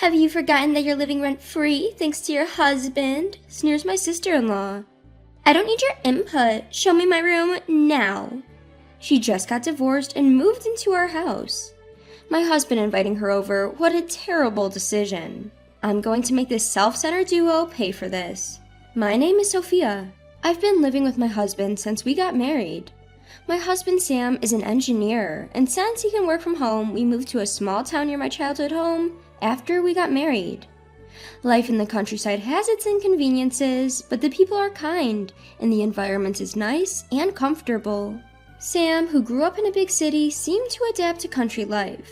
Have you forgotten that you're living rent-free thanks to your husband? Sneers my sister-in-law. I don't need your input. Show me my room now. She just got divorced and moved into our house. My husband inviting her over, what a terrible decision. I'm going to make this self-centered duo pay for this. My name is Sophia. I've been living with my husband since we got married. My husband Sam is an engineer, and since he can work from home, we moved to a small town near my childhood home after we got married. Life in the countryside has its inconveniences, but the people are kind, and the environment is nice and comfortable. Sam, who grew up in a big city, seemed to adapt to country life.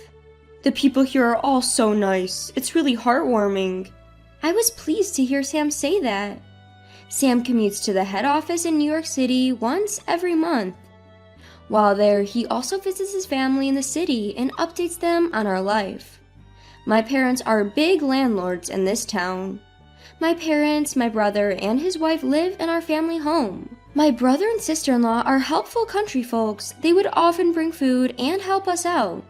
The people here are all so nice. It's really heartwarming. I was pleased to hear Sam say that. Sam commutes to the head office in New York City once every month. While there, he also visits his family in the city and updates them on our life. My parents are big landlords in this town. My parents, my brother, and his wife live in our family home. My brother and sister-in-law are helpful country folks. They would often bring food and help us out.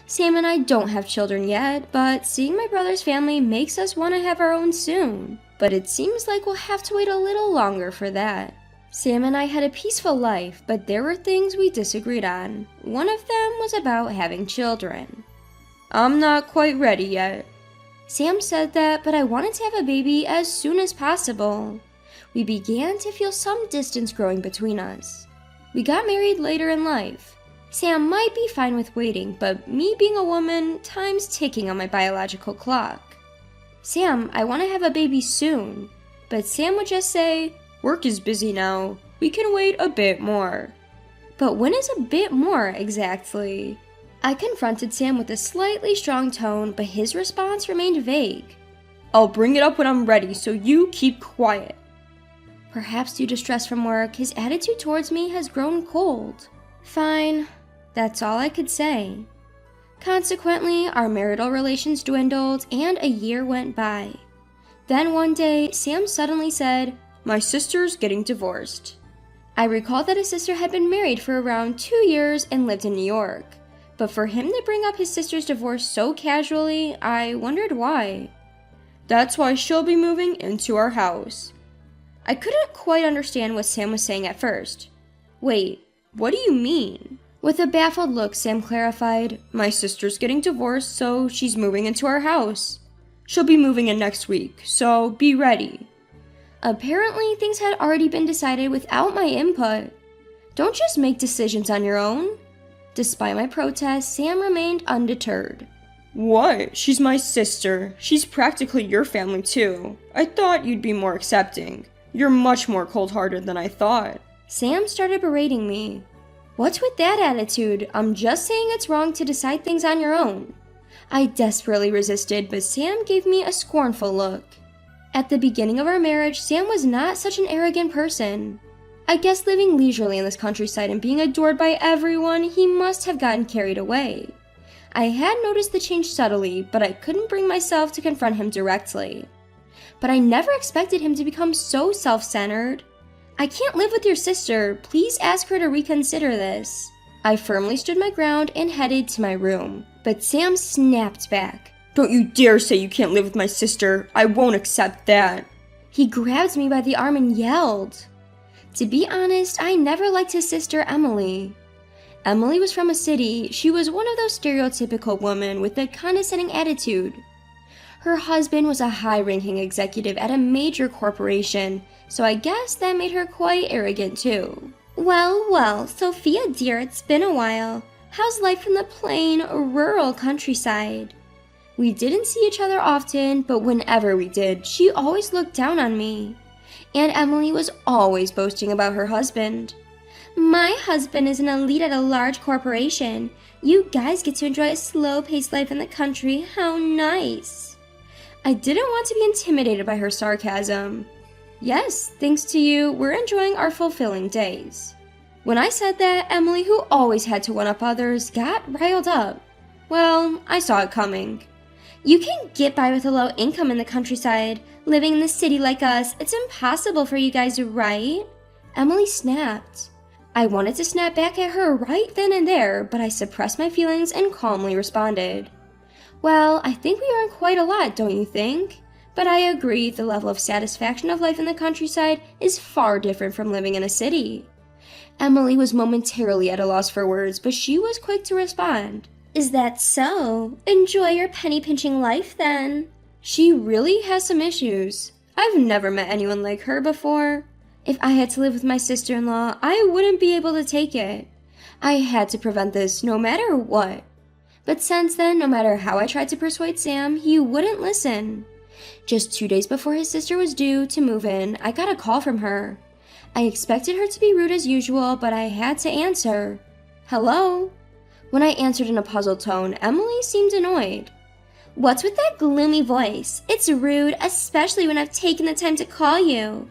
Sam and I don't have children yet, but seeing my brother's family makes us want to have our own soon. But it seems like we'll have to wait a little longer for that. Sam and I had a peaceful life, but there were things we disagreed on. One of them was about having children. I'm not quite ready yet. Sam said that, but I wanted to have a baby as soon as possible. We began to feel some distance growing between us. We got married later in life. Sam might be fine with waiting, but me being a woman, time's ticking on my biological clock. Sam, I want to have a baby soon. But Sam would just say, work is busy now. We can wait a bit more. But when is a bit more exactly? I confronted Sam with a slightly strong tone, but his response remained vague. I'll bring it up when I'm ready, so you keep quiet. Perhaps due to stress from work, his attitude towards me has grown cold. Fine, that's all I could say. Consequently, our marital relations dwindled and a year went by. Then one day, Sam suddenly said, my sister's getting divorced. I recalled that his sister had been married for around 2 years and lived in New York. But for him to bring up his sister's divorce so casually, I wondered why. That's why she'll be moving into our house. I couldn't quite understand what Sam was saying at first. Wait, what do you mean? With a baffled look, Sam clarified, my sister's getting divorced, so she's moving into our house. She'll be moving in next week, so be ready. Apparently, things had already been decided without my input. Don't just make decisions on your own. Despite my protest, Sam remained undeterred. What? She's my sister. She's practically your family too. I thought you'd be more accepting. You're much more cold-hearted than I thought. Sam started berating me. What's with that attitude? I'm just saying it's wrong to decide things on your own. I desperately resisted, but Sam gave me a scornful look. At the beginning of our marriage, Sam was not such an arrogant person. I guess living leisurely in this countryside and being adored by everyone, he must have gotten carried away. I had noticed the change subtly, but I couldn't bring myself to confront him directly. But I never expected him to become so self-centered. I can't live with your sister. Please ask her to reconsider this. I firmly stood my ground and headed to my room, but Sam snapped back. Don't you dare say you can't live with my sister. I won't accept that. He grabbed me by the arm and yelled. To be honest, I never liked his sister Emily. Emily was from a city. She was one of those stereotypical women with a condescending attitude. Her husband was a high-ranking executive at a major corporation, so I guess that made her quite arrogant too. Well, Sophia dear, it's been a while. How's life in the plain, rural countryside? We didn't see each other often, but whenever we did, she always looked down on me. And Emily was always boasting about her husband. My husband is an elite at a large corporation. You guys get to enjoy a slow-paced life in the country. How nice. I didn't want to be intimidated by her sarcasm. Yes, thanks to you, we're enjoying our fulfilling days. When I said that, Emily, who always had to one-up others, got riled up. Well, I saw it coming. You can get by with a low income in the countryside. Living in the city like us, it's impossible for you guys, right? Emily snapped. I wanted to snap back at her right then and there, but I suppressed my feelings and calmly responded. Well, I think we earn quite a lot, don't you think? But I agree, the level of satisfaction of life in the countryside is far different from living in a city. Emily was momentarily at a loss for words, but she was quick to respond. Is that so? Enjoy your penny-pinching life, then. She really has some issues. I've never met anyone like her before. If I had to live with my sister-in-law, I wouldn't be able to take it. I had to prevent this no matter what. But since then, no matter how I tried to persuade Sam, he wouldn't listen. Just 2 days before his sister was due to move in, I got a call from her. I expected her to be rude as usual, but I had to answer. Hello? When I answered in a puzzled tone, Emily seemed annoyed. What's with that gloomy voice? It's rude, especially when I've taken the time to call you.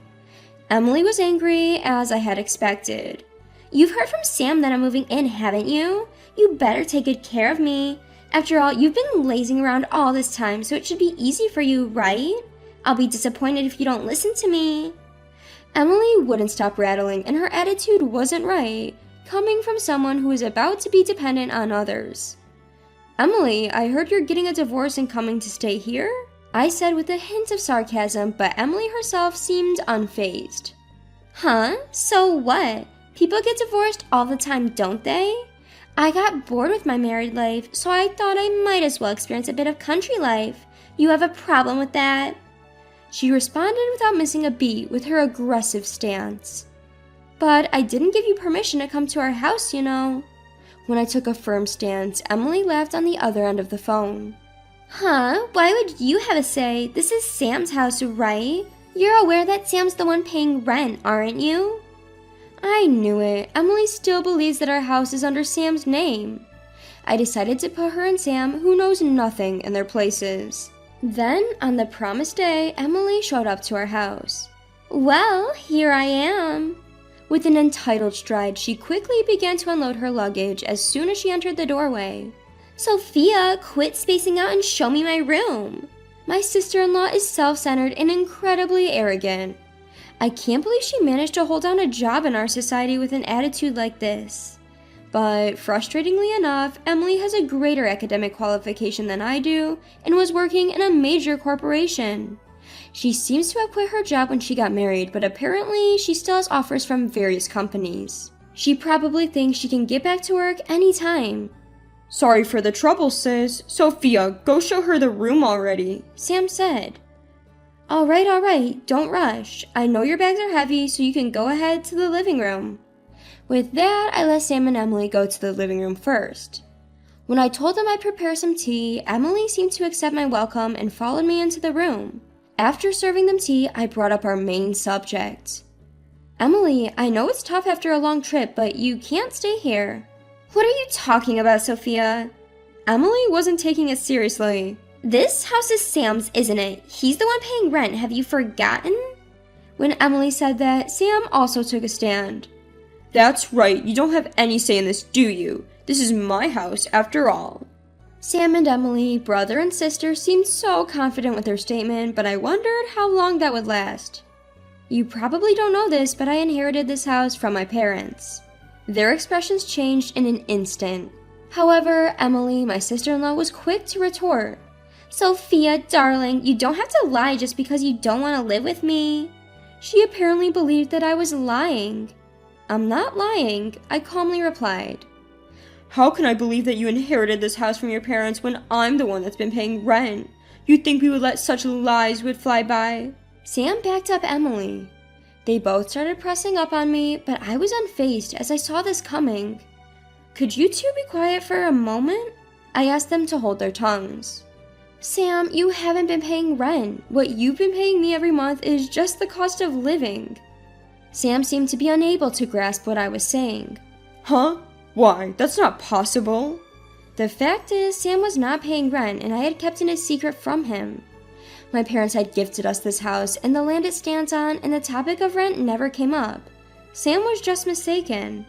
Emily was angry, as I had expected. You've heard from Sam that I'm moving in, haven't you? You better take good care of me. After all, you've been lazing around all this time, so it should be easy for you, right? I'll be disappointed if you don't listen to me. Emily wouldn't stop rattling, and her attitude wasn't right, coming from someone who is about to be dependent on others. Emily, I heard you're getting a divorce and coming to stay here? I said with a hint of sarcasm, but Emily herself seemed unfazed. Huh? So what? People get divorced all the time, don't they? I got bored with my married life, so I thought I might as well experience a bit of country life. You have a problem with that? She responded without missing a beat with her aggressive stance. But I didn't give you permission to come to our house, you know. When I took a firm stance, Emily laughed on the other end of the phone. Huh? Why would you have a say? This is Sam's house, right? You're aware that Sam's the one paying rent, aren't you? I knew it. Emily still believes that our house is under Sam's name. I decided to put her and Sam, who knows nothing, in their places. Then, on the promised day, Emily showed up to our house. Well, here I am. With an entitled stride, she quickly began to unload her luggage as soon as she entered the doorway. Sophia, quit spacing out and show me my room. My sister-in-law is self-centered and incredibly arrogant. I can't believe she managed to hold down a job in our society with an attitude like this. But frustratingly enough, Emily has a greater academic qualification than I do and was working in a major corporation. She seems to have quit her job when she got married, but apparently she still has offers from various companies. She probably thinks she can get back to work anytime. Sorry for the trouble, sis. Sophia, go show her the room already, Sam said. All right, don't rush. I know your bags are heavy, so you can go ahead to the living room. With that, I let Sam and Emily go to the living room first. When I told them I'd prepare some tea, Emily seemed to accept my welcome and followed me into the room. After serving them tea, I brought up our main subject. Emily, I know it's tough after a long trip, but you can't stay here. What are you talking about, Sophia? Emily wasn't taking it seriously. This house is Sam's, isn't it? He's the one paying rent, have you forgotten? When Emily said that, Sam also took a stand. That's right, you don't have any say in this, do you? This is my house, after all. Sam and Emily, brother and sister, seemed so confident with their statement, but I wondered how long that would last. You probably don't know this, but I inherited this house from my parents. Their expressions changed in an instant. However, Emily, my sister-in-law, was quick to retort. Sophia, darling, you don't have to lie just because you don't want to live with me. She apparently believed that I was lying. I'm not lying, I calmly replied. How can I believe that you inherited this house from your parents when I'm the one that's been paying rent? You'd think we would let such lies would fly by? Sam backed up Emily. They both started pressing up on me, but I was unfazed as I saw this coming. Could you two be quiet for a moment? I asked them to hold their tongues. Sam, you haven't been paying rent. What you've been paying me every month is just the cost of living. Sam seemed to be unable to grasp what I was saying. Huh? Why? That's not possible. The fact is, Sam was not paying rent and I had kept it a secret from him. My parents had gifted us this house and the land it stands on, and the topic of rent never came up. Sam was just mistaken.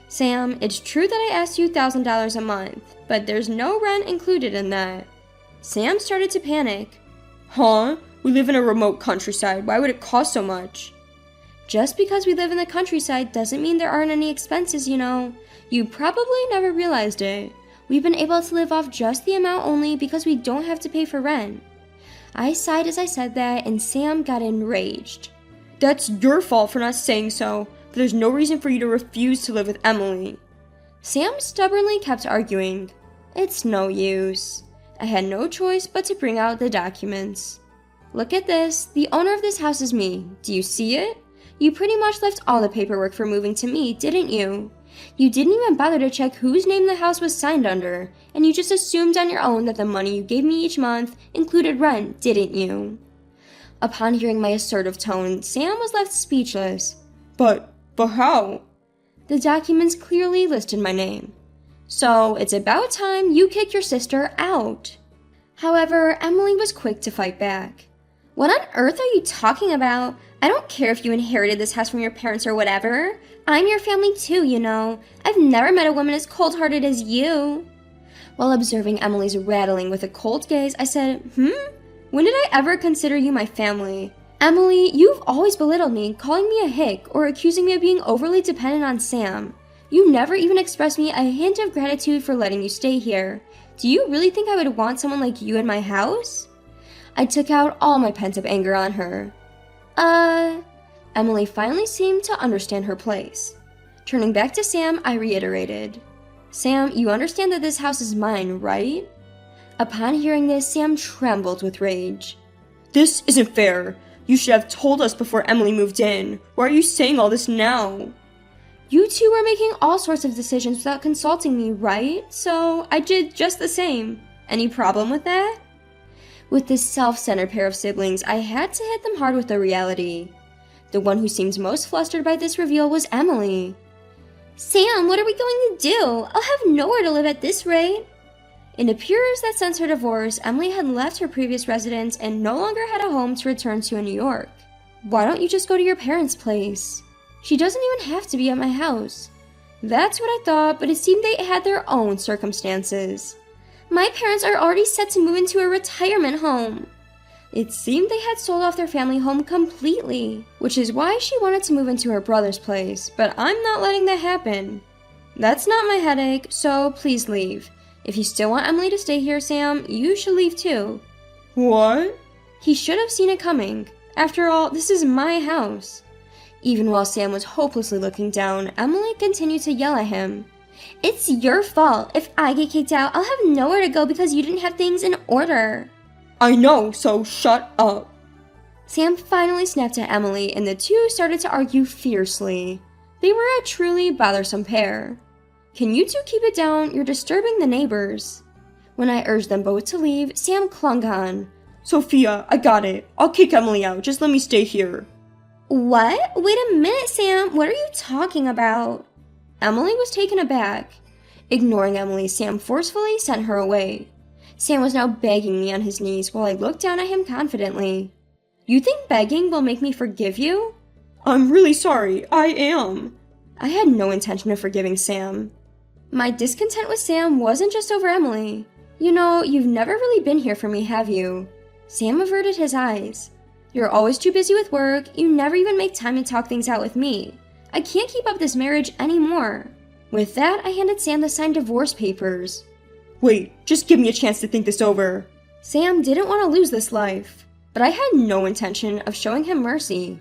Sam, it's true that I asked you $1,000 a month, but there's no rent included in that. Sam started to panic. Huh? We live in a remote countryside. Why would it cost so much? Just because we live in the countryside doesn't mean there aren't any expenses, you know. You probably never realized it. We've been able to live off just the amount only because we don't have to pay for rent." I sighed as I said that, and Sam got enraged. "That's your fault for not saying so, but there's no reason for you to refuse to live with Emily." Sam stubbornly kept arguing. It's no use. I had no choice but to bring out the documents. "Look at this. The owner of this house is me. Do you see it? You pretty much left all the paperwork for moving to me, didn't you? You didn't even bother to check whose name the house was signed under, and you just assumed on your own that the money you gave me each month included rent, didn't you?" Upon hearing my assertive tone, Sam was left speechless. But how?" The documents clearly listed my name. "So it's about time you kick your sister out." However, Emily was quick to fight back. "What on earth are you talking about? I don't care if you inherited this house from your parents or whatever. I'm your family too, you know. I've never met a woman as cold-hearted as you." While observing Emily's rattling with a cold gaze, I said, When did I ever consider you my family? Emily, you've always belittled me, calling me a hick or accusing me of being overly dependent on Sam. You never even expressed me a hint of gratitude for letting you stay here. Do you really think I would want someone like you in my house?" I took out all my pent-up anger on her. Emily finally seemed to understand her place. Turning back to Sam, I reiterated, "Sam, you understand that this house is mine, right?" Upon hearing this, Sam trembled with rage. "This isn't fair. You should have told us before Emily moved in. Why are you saying all this now?" "You two were making all sorts of decisions without consulting me, right? So I did just the same. Any problem with that?" With this self-centered pair of siblings, I had to hit them hard with the reality. The one who seemed most flustered by this reveal was Emily. "Sam, what are we going to do? I'll have nowhere to live at this rate." It appears that since her divorce, Emily had left her previous residence and no longer had a home to return to in New York. "Why don't you just go to your parents' place? She doesn't even have to be at my house." That's what I thought, but it seemed they had their own circumstances. "My parents are already set to move into a retirement home." It seemed they had sold off their family home completely, which is why she wanted to move into her brother's place, but I'm not letting that happen. "That's not my headache, so please leave. If you still want Emily to stay here, Sam, you should leave too." "What?" He should have seen it coming. After all, this is my house. Even while Sam was hopelessly looking down, Emily continued to yell at him. "It's your fault. If I get kicked out, I'll have nowhere to go because you didn't have things in order." "I know, so shut up." Sam finally snapped at Emily, and the two started to argue fiercely. They were a truly bothersome pair. "Can you two keep it down? You're disturbing the neighbors." When I urged them both to leave, Sam clung on. "Sophia, I got it. I'll kick Emily out. Just let me stay here." "What? Wait a minute, Sam. What are you talking about?" Emily was taken aback. Ignoring Emily, Sam forcefully sent her away. Sam was now begging me on his knees while I looked down at him confidently. "You think begging will make me forgive you?" "I'm really sorry. I am." I had no intention of forgiving Sam. My discontent with Sam wasn't just over Emily. "You know, you've never really been here for me, have you?" Sam averted his eyes. "You're always too busy with work. You never even make time to talk things out with me. I can't keep up this marriage anymore." With that, I handed Sam the signed divorce papers. "Wait, just give me a chance to think this over." Sam didn't want to lose this life, but I had no intention of showing him mercy.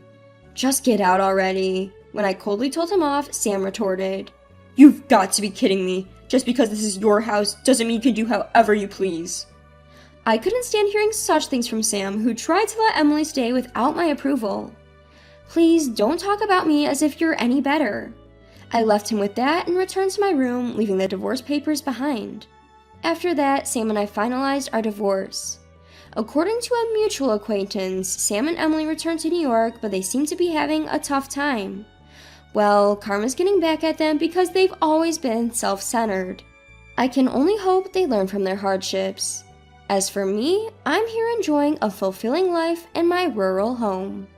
"Just get out already." When I coldly told him off, Sam retorted, "You've got to be kidding me. Just because this is your house doesn't mean you can do however you please." I couldn't stand hearing such things from Sam, who tried to let Emily stay without my approval. "Please don't talk about me as if you're any better." I left him with that and returned to my room, leaving the divorce papers behind. After that, Sam and I finalized our divorce. According to a mutual acquaintance, Sam and Emily returned to New York, but they seem to be having a tough time. Well, karma's getting back at them because they've always been self-centered. I can only hope they learn from their hardships. As for me, I'm here enjoying a fulfilling life in my rural home.